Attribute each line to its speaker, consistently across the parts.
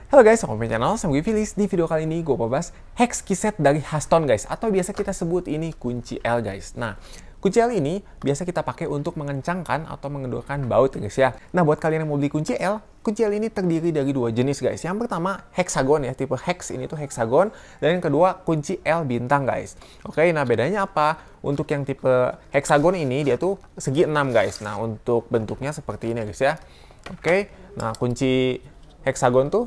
Speaker 1: Halo guys, welcome to my channel, sama gue Filis. Di video kali ini gue mau bahas hex keyset dari Haston guys, atau biasa kita sebut ini kunci L guys. Nah, kunci L ini biasa kita pakai untuk mengencangkan atau mengendorkan baut guys ya. Nah, buat kalian yang mau beli kunci L ini terdiri dari dua jenis guys. Yang pertama hexagon ya, tipe hex ini tuh hexagon, dan yang kedua kunci L bintang guys. Oke, nah bedanya apa? Untuk yang tipe hexagon ini dia tuh segi 6 guys. Nah, untuk bentuknya seperti ini guys ya. Oke, nah kunci hexagon tuh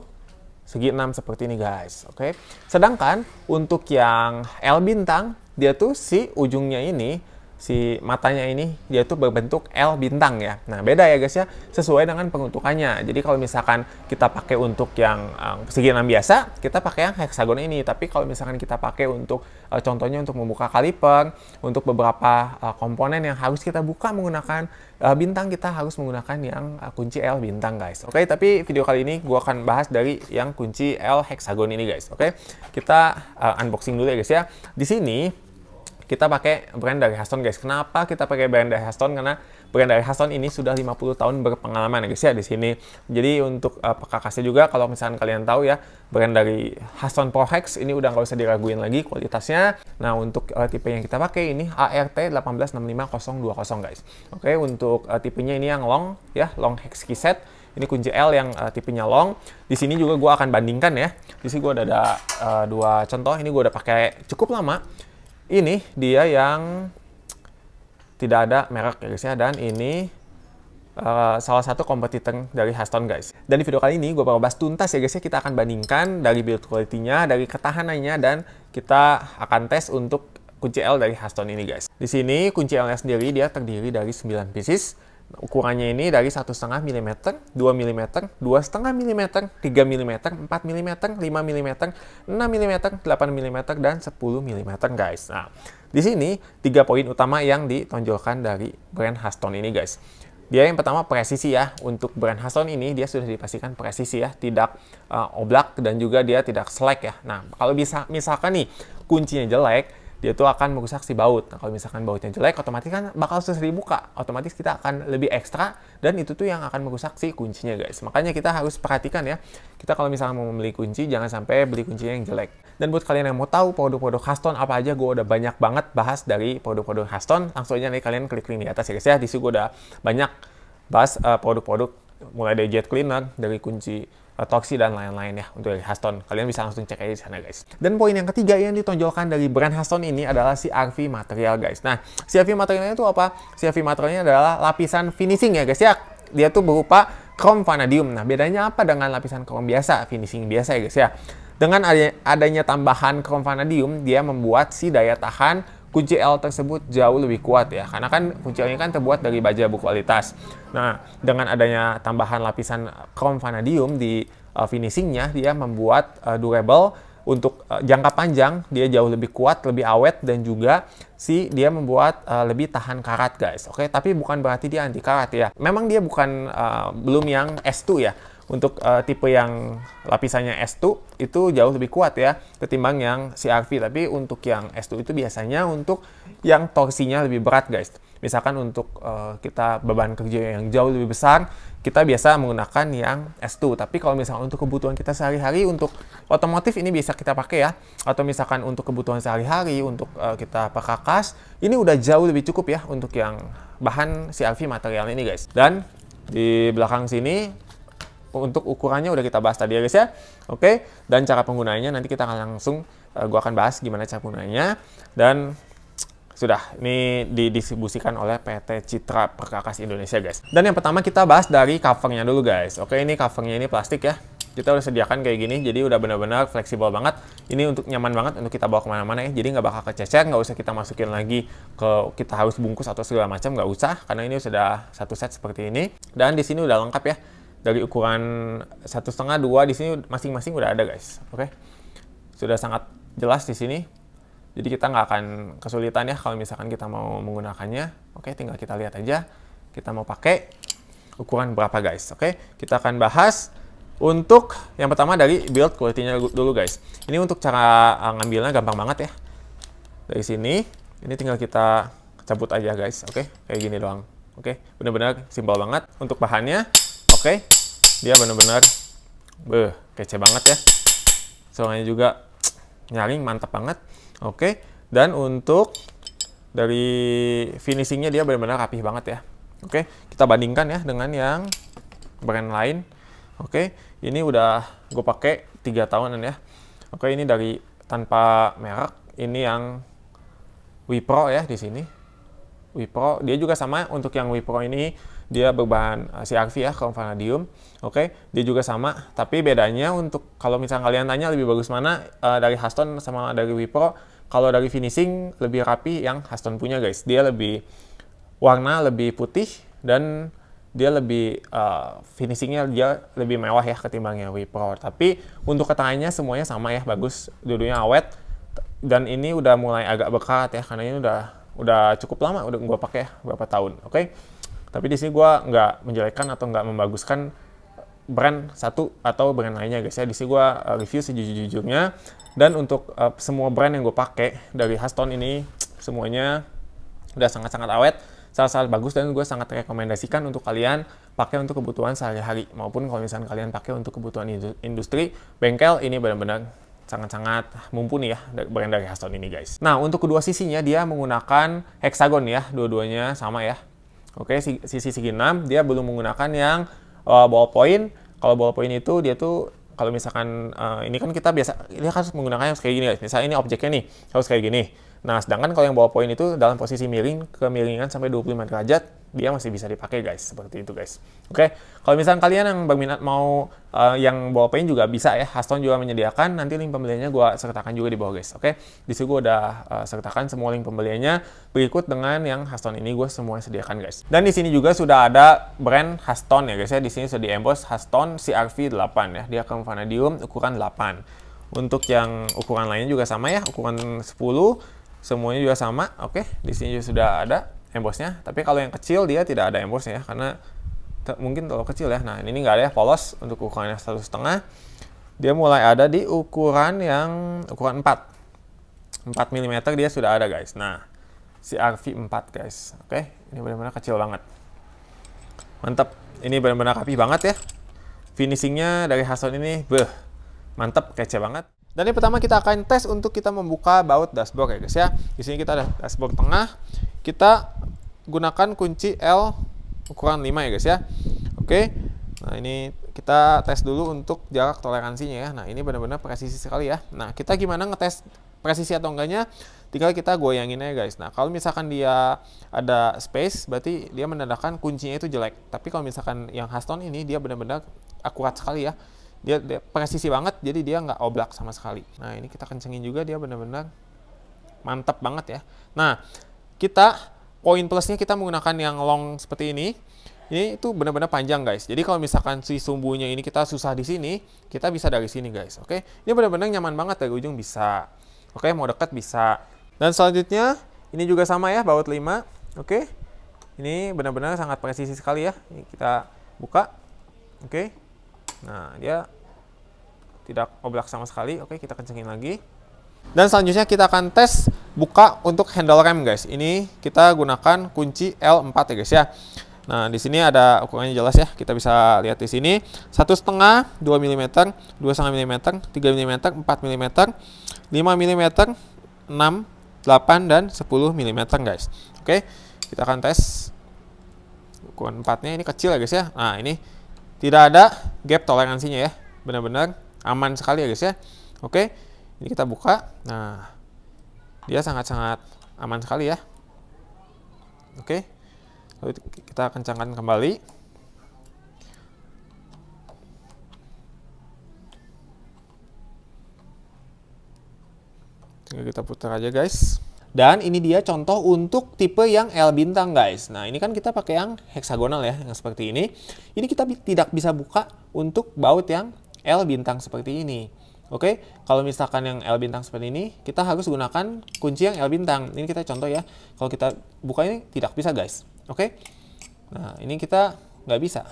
Speaker 1: segi 6 seperti ini guys, oke. Sedangkan untuk yang L bintang, dia tuh si ujungnya ini, si matanya ini, dia tuh berbentuk L bintang ya. Nah beda ya guys ya, sesuai dengan peruntukannya. Jadi kalau misalkan kita pakai untuk yang segi 6 biasa, kita pakai yang hexagon ini. Tapi kalau misalkan kita pakai untuk, contohnya untuk membuka kaliper, untuk beberapa komponen yang harus kita buka menggunakan bintang, kita harus menggunakan yang kunci L bintang guys. Oke, tapi video kali ini gue akan bahas dari yang kunci L hexagon ini guys. Oke, kita unboxing dulu ya guys ya. Di sini kita pakai brand dari Haston guys. Kenapa kita pakai brand dari Haston? Karena brand dari Haston ini sudah 50 tahun berpengalaman ya guys ya di sini. Jadi untuk perkakasnya juga, kalau misalkan kalian tahu ya, brand dari Haston Pro Hex ini udah nggak usah diraguin lagi kualitasnya. Nah untuk tipe yang kita pakai ini ART 1865020 guys. Oke, untuk tipenya ini yang long ya, long hex keyset. Ini kunci L yang tipenya long. Di sini juga gue akan bandingkan ya. Di sini gue udah ada dua contoh. Ini gue udah pakai cukup lama. Ini dia yang tidak ada merek ya guys ya, dan ini salah satu kompetitor dari Haston guys. Dan di video kali ini gue bakal bahas tuntas ya guys ya, kita akan bandingkan dari build quality-nya, dari ketahanannya, dan kita akan tes untuk kunci L dari Haston ini guys. Di sini kunci L-nya sendiri dia terdiri dari 9 pieces. Ukurannya ini dari 1,5 mm, 2 mm, 2,5 mm, 3 mm, 4 mm, 5 mm, 6 mm, 8 mm, dan 10 mm guys. Nah, di sini 3 poin utama yang ditonjolkan dari brand Haston ini guys. Dia yang pertama presisi ya. Untuk brand Haston ini dia sudah dipastikan presisi ya, tidak oblak, dan juga dia tidak slack ya. Nah, kalau misalkan nih kuncinya jelek, dia tuh akan merusak si baut. Nah, kalau misalkan bautnya jelek, otomatis kan bakal susah dibuka. Otomatis kita akan lebih ekstra, dan itu tuh yang akan merusak si kuncinya guys. Makanya kita harus perhatikan ya. Kita kalau misalkan mau membeli kunci, jangan sampai beli kuncinya yang jelek. Dan buat kalian yang mau tahu produk-produk Haston apa aja, gue udah banyak banget bahas dari produk-produk Haston. Langsung aja nih kalian klik link di atas ya guys ya. Di sini gue udah banyak bahas produk-produk, mulai dari jet cleaner, dari kunci Toxi, dan lain-lain ya untuk dari Haston. Kalian bisa langsung cek aja di sana guys. Dan poin yang ketiga yang ditonjolkan dari brand Haston ini adalah si RV material guys. Nah, si RV materialnya itu apa? Si RV materialnya adalah lapisan finishing ya guys ya. Dia tuh berupa chrome vanadium. Nah, bedanya apa dengan lapisan chrome biasa, finishing biasa ya guys ya? Dengan adanya tambahan chrome vanadium, dia membuat si daya tahan kunci L tersebut jauh lebih kuat ya, karena kan kunci L ini kan terbuat dari baja berkualitas. Nah, dengan adanya tambahan lapisan chrome vanadium di finishingnya, dia membuat durable untuk jangka panjang. Dia jauh lebih kuat, lebih awet, dan juga dia membuat lebih tahan karat guys. Oke, tapi bukan berarti dia anti karat ya. Memang dia bukan belum yang S2 ya. Untuk tipe yang lapisannya S2 itu jauh lebih kuat ya ketimbang yang CRV. Tapi untuk yang S2 itu biasanya untuk yang torsinya lebih berat guys. Misalkan untuk kita beban kerja yang jauh lebih besar, kita biasa menggunakan yang S2. Tapi kalau misalkan untuk kebutuhan kita sehari-hari, untuk otomotif ini bisa kita pakai ya. Atau misalkan untuk kebutuhan sehari-hari, untuk kita perkakas, ini udah jauh lebih cukup ya untuk yang bahan CRV material ini guys. Dan di belakang sini untuk ukurannya udah kita bahas tadi ya guys ya. Oke, dan cara penggunaannya nanti kita akan langsung gua akan bahas gimana cara penggunaannya. Dan sudah, ini didistribusikan oleh PT Citra Perkakas Indonesia guys. Dan yang pertama kita bahas dari covernya dulu guys. Oke, ini covernya ini plastik ya. Kita udah sediakan kayak gini, jadi udah benar-benar fleksibel banget. Ini untuk nyaman banget untuk kita bawa kemana-mana ya. Jadi nggak bakal kececer, nggak usah kita masukin lagi kita harus bungkus atau segala macam, nggak usah. Karena ini sudah satu set seperti ini. Dan di sini udah lengkap ya. Dari ukuran 1,5, 2 di sini masing-masing udah ada guys. Oke, sudah sangat jelas di sini. Jadi kita nggak akan kesulitan ya kalau misalkan kita mau menggunakannya. Oke, tinggal kita lihat aja kita mau pakai ukuran berapa guys. Oke, kita akan bahas untuk yang pertama dari build quality-nya dulu guys. Ini untuk cara ngambilnya gampang banget ya. Dari sini, ini tinggal kita cabut aja guys. Oke, kayak gini doang. Oke, bener-bener simpel banget. Untuk bahannya, oke, dia bener-bener kece banget ya. Suaranya juga nyaring, mantap banget. Oke, dan untuk dari finishingnya dia benar-benar rapih banget ya. Oke, kita bandingkan ya dengan yang brand lain. Oke, ini udah gue pakai 3 tahunan ya. Oke, ini dari tanpa merek. Ini yang Wipro ya di sini. Wipro, dia juga sama untuk yang Wipro ini dia berbahan CRV ya, chrome vanadium. Oke, dia juga sama, tapi bedanya untuk kalau misalnya kalian tanya lebih bagus mana dari Haston sama dari Wipro, kalau dari finishing lebih rapi yang Haston punya guys. Dia lebih warna lebih putih dan dia lebih finishingnya dia lebih mewah ya ketimbangnya Wipro. Tapi untuk ketangannya semuanya sama ya, bagus, dua-duanya awet. Dan ini udah mulai agak bekat ya, karena ini udah cukup lama udah gue pakai ya, berapa tahun. Oke. Tapi di sini gue nggak menjelekkan atau nggak membaguskan brand satu atau brand lainnya guys ya. Di sini gue review sejujur-jujurnya. Dan untuk semua brand yang gue pakai dari Haston ini semuanya udah sangat-sangat awet, sangat-sangat bagus, dan gue sangat rekomendasikan untuk kalian pakai untuk kebutuhan sehari-hari maupun kalau misalnya kalian pakai untuk kebutuhan industri bengkel, ini benar-benar sangat-sangat mumpuni ya brand dari Haston ini guys. Nah, untuk kedua sisinya dia menggunakan hexagon ya, dua-duanya sama ya. Oke, sisi segi 6 dia belum menggunakan yang ballpoint. Kalau ballpoint itu dia tuh kalau misalkan ini kan kita biasa dia harus menggunakan yang kayak gini guys. Misalnya ini objeknya nih harus kayak gini. Nah, sedangkan kalau yang ballpoint itu dalam posisi miring, kemiringan sampai 25 derajat, dia masih bisa dipakai guys, seperti itu guys. Oke, kalau misalnya kalian yang berminat mau yang ballpoint juga bisa ya, Haston juga menyediakan, nanti link pembeliannya gue sertakan juga di bawah guys. Oke, di sini gue udah sertakan semua link pembeliannya, berikut dengan yang Haston ini gue semuanya sediakan guys. Dan di sini juga sudah ada brand Haston ya guys ya, di sini sudah di-emboss Haston CRV 8 ya, dia chrome vanadium ukuran 8. Untuk yang ukuran lainnya juga sama ya, ukuran 10. Semuanya juga sama. Oke, di sini juga sudah ada embossnya. Tapi kalau yang kecil dia tidak ada embossnya ya, karena mungkin terlalu kecil ya. Nah, ini nggak ada ya, polos. Untuk ukurannya 1,5, dia mulai ada di ukuran yang ukuran 4 mm dia sudah ada guys. Nah, CRV 4 guys. Oke, ini benar-benar kecil banget. Mantap. Ini benar-benar rapi banget ya. Finishingnya dari Haston ini, mantap, kece banget. Dan yang pertama kita akan tes untuk kita membuka baut dashboard ya guys ya. Di sini kita ada dashboard tengah. Kita gunakan kunci L ukuran 5 ya guys ya. Oke. Nah, ini kita tes dulu untuk jarak toleransinya ya. Nah, ini benar-benar presisi sekali ya. Nah, kita gimana ngetes presisi atau enggaknya? Tinggal kita goyangin aja guys. Nah, kalau misalkan dia ada space, berarti dia menandakan kuncinya itu jelek. Tapi kalau misalkan yang Haston ini dia benar-benar akurat sekali ya. Dia presisi banget, jadi dia nggak oblak sama sekali. Nah, ini kita kencengin juga, dia benar-benar mantap banget ya. Nah, poin plusnya kita menggunakan yang long seperti ini. Ini itu benar-benar panjang guys. Jadi kalau misalkan si sumbunya ini kita susah di sini, kita bisa dari sini guys. Oke, ini benar-benar nyaman banget, dari ujung bisa. Oke, mau dekat bisa. Dan selanjutnya ini juga sama ya, baut 5. Oke, ini benar-benar sangat presisi sekali ya. Ini kita buka. Oke. Nah, dia tidak oblak sama sekali. Oke, kita kencengin lagi. Dan selanjutnya kita akan tes buka untuk handle rem guys. Ini kita gunakan kunci L4 ya guys ya. Nah, di sini ada ukurannya jelas ya. Kita bisa lihat di sini 1,5, 2 mm, 2,5 mm, 3 mm, 4 mm, 5 mm, 6, 8 dan 10 mm guys. Oke, kita akan tes ukuran 4-nya, ini kecil ya guys ya. Nah, ini tidak ada gap toleransinya ya, benar-benar aman sekali ya guys ya. Oke, ini kita buka. Nah, dia sangat-sangat aman sekali ya. Oke, lalu kita kencangkan kembali. Tinggal kita putar aja guys. Dan ini dia contoh untuk tipe yang L bintang guys. Nah, ini kan kita pakai yang heksagonal ya, yang seperti ini. Ini kita tidak bisa buka untuk baut yang L bintang seperti ini. Oke, kalau misalkan yang L bintang seperti ini, kita harus gunakan kunci yang L bintang. Ini kita contoh ya. Kalau kita buka ini tidak bisa guys. Oke, nah ini kita nggak bisa.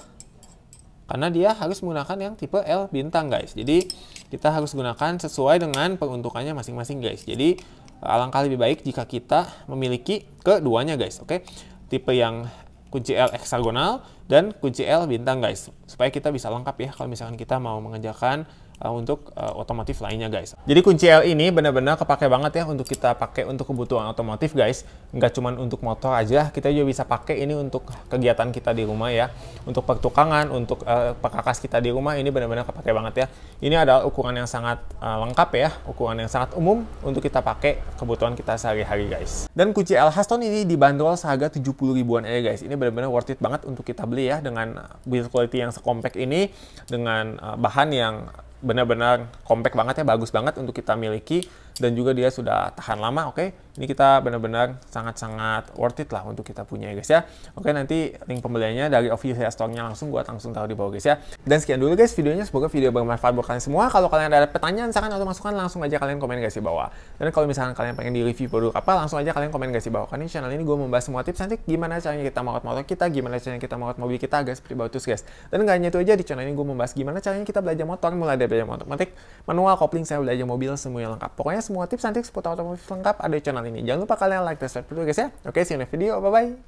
Speaker 1: Karena dia harus menggunakan yang tipe L bintang guys. Jadi kita harus gunakan sesuai dengan peruntukannya masing-masing guys. Jadi alangkah lebih baik jika kita memiliki keduanya guys. Oke, tipe yang kunci L heksagonal dan kunci L bintang guys, supaya kita bisa lengkap ya kalau misalkan kita mau mengerjakan untuk otomotif lainnya guys. Jadi kunci L ini benar-benar kepake banget ya untuk kita pakai untuk kebutuhan otomotif guys. Nggak cuma untuk motor aja, kita juga bisa pakai ini untuk kegiatan kita di rumah ya. Untuk pertukangan, untuk perkakas kita di rumah, ini benar-benar kepake banget ya. Ini adalah ukuran yang sangat lengkap ya, ukuran yang sangat umum untuk kita pakai kebutuhan kita sehari-hari guys. Dan kunci L Haston ini dibanderol seharga 70 ribuan aja guys. Ini benar-benar worth it banget untuk kita beli ya, dengan build quality yang sekompak ini, dengan bahan yang benar-benar compact banget ya, bagus banget untuk kita miliki, dan juga dia sudah tahan lama. Oke, ini kita benar-benar sangat-sangat worth it lah untuk kita punya ya guys ya. Oke, nanti link pembeliannya dari official store-nya langsung taruh di bawah guys ya. Dan sekian dulu guys videonya, semoga video bermanfaat buat kalian semua. Kalau kalian ada pertanyaan, saran atau masukan, langsung aja kalian komen guys di bawah. Dan kalau misalkan kalian pengen di review produk apa, langsung aja kalian komen guys di bawah. Karena di channel ini gue membahas semua tips nanti gimana caranya kita merawat motor kita, gimana caranya kita merawat mobil kita guys, seperti bagus guys. Dan nggak hanya itu aja, di channel ini gue membahas gimana caranya kita belajar motor, mulai dari belajar motor otomatis, manual, kopling, saya belajar mobil, semuanya lengkap. Pokoknya semua tips nanti seputar otomotif lengkap ada di channel ini. Jangan lupa kalian like dan subscribe dulu guys ya. Oke, see you in the video, bye bye.